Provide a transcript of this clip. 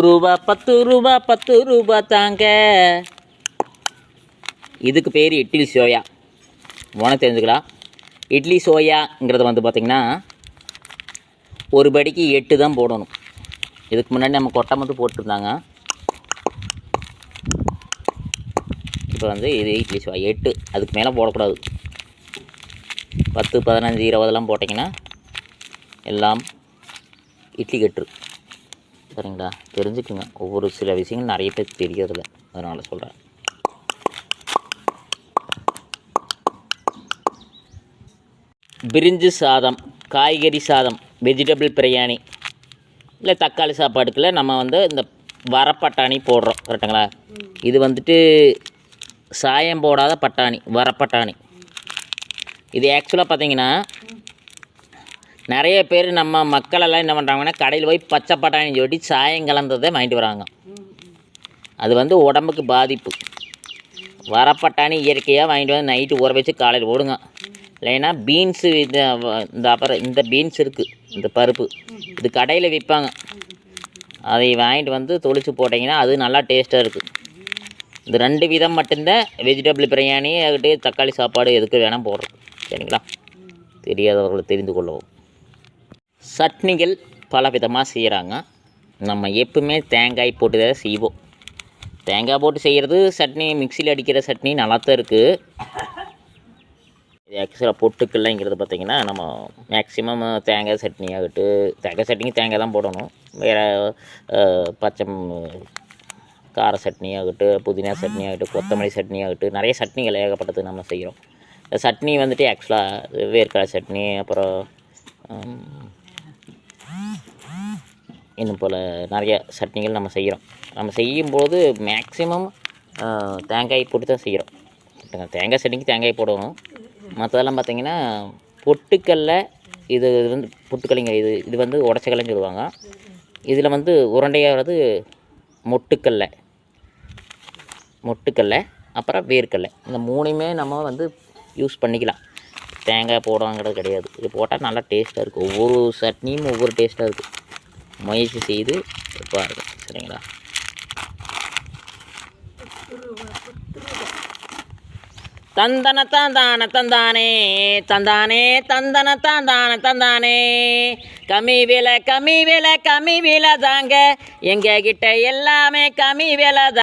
ரூபா 10 ரூபா தாங்க. இதுக்கு பேர் இட்லி சோயா. உனக்கு தெரிஞ்சுக்கலாம். இட்லி சோயாங்கிறது வந்து பார்த்திங்கன்னா ஒரு படிக்கு 8 தான் போடணும். இதுக்கு முன்னாடி நம்ம கொட்டை மட்டும் போட்டுருந்தாங்க. இப்போ வந்து இது இட்லி சோயா 8, அதுக்கு மேலே போடக்கூடாது. 10, 15, 20 போட்டிங்கன்னா எல்லாம் இட்லி கட்டுரு. சரிங்களா? தெரிஞ்சுக்குங்க. ஒவ்வொரு சில விஷயங்கள் நிறைய பேர் தெரியறதில்ல, அதனால் சொல்கிறேன். பிரிஞ்சு சாதம், காய்கறி சாதம், வெஜிடபிள் பிரியாணி, இல்லை தக்காளி சாப்பாடுக்குள்ள நம்ம வந்து இந்த வரப்பட்டாணி போடுறோம். கரெக்டுங்களா? இது வந்துட்டு சாயம் போடாத பட்டாணி, வரப்பட்டாணி. இது ஆக்சுவலாக பார்த்தீங்கன்னா நிறைய பேர் நம்ம மக்களெல்லாம் என்ன பண்ணுறாங்கன்னா கடையில் போய் பச்சை பட்டாணி சொல்லி சாயம் கலந்ததை வாங்கிட்டு வராங்க. அது வந்து உடம்புக்கு பாதிப்பு. வரப்பட்டாணி இயற்கையாக வாங்கிட்டு வந்து நைட்டு ஊற வச்சு காலையில் போடுங்க. இல்லைன்னா பீன்ஸு, இந்த அப்புறம் இந்த பீன்ஸ் இருக்குது, இந்த பருப்பு, இது கடையில் விற்பாங்க. அதை வாங்கிட்டு வந்து தொளிச்சு போட்டிங்கன்னா அது நல்லா டேஸ்ட்டாக இருக்குது. இந்த 2 விதம் மட்டும்தான் வெஜிடபிள் பிரியாணி ஆகிட்டு தக்காளி சாப்பாடு எதுக்கு வேணால் போடுறது. சரிங்களா? தெரியாதவர்களை தெரிந்து கொள்ளவும். சட்னிகள் பல விதமாக செய்கிறாங்க. நம்ம எப்பவுமே தேங்காய் போட்டு தான் செய்வோம். தேங்காய் போட்டு செய்கிறது சட்னி, மிக்சியில் அடிக்கிற சட்னி நல்லாத்தான் இருக்குது. இது ஆக்சுவலாக பொட்டுக்கல்லைங்கிறது பார்த்திங்கன்னா நம்ம மேக்ஸிமம் தேங்காய் சட்னி ஆகிட்டு, தேங்காய் சட்னிக்கு தேங்காய் தான் போடணும். வேறு பச்சை கார சட்னி ஆகட்டு, புதினா சட்னி ஆகட்டும், கொத்தமல்லி சட்னி ஆகட்டும், நிறைய சட்னிகள் ஏகப்பட்டது நம்ம செய்கிறோம். இந்த சட்னி வந்துட்டு ஆக்சுவலாக வேர்க்கடலை சட்னி, அப்புறம் இன்னும் போல் நிறைய சட்னிகள் நம்ம செய்கிறோம். நம்ம செய்யும்போது மேக்ஸிமம் தேங்காய் போட்டு தான் செய்கிறோம். தேங்காய் சட்னிக்கு தேங்காய் போடணும். மற்றதெல்லாம் பார்த்திங்கன்னா பொட்டுக்கல்ல, இது வந்து பொட்டுக்கல்லைங்க, இது வந்து உடச்சக்கல்லைன்னு சொல்லுவாங்க. இதில் வந்து உருண்டையாகிறது மொட்டுக்கல்லை, அப்புறம் வேர்க்கடலை. இந்த 3மே நம்ம வந்து யூஸ் பண்ணிக்கலாம். தேங்காய் போடுவாங்கிறது கிடையாது. இது போட்டால் நல்லா டேஸ்ட்டாக இருக்குது. ஒவ்வொரு சட்னியும் ஒவ்வொரு டேஸ்ட்டாக இருக்குது. முயற்சி செய்து பாருங்கள். சரிங்களா? தந்தன தாந்தான தந்தானே தந்தானே தந்தன தாந்தான தந்தானே. கம்மி விலை தாங்க, எங்கள் கிட்ட எல்லாமே கம்மி விலை தான்.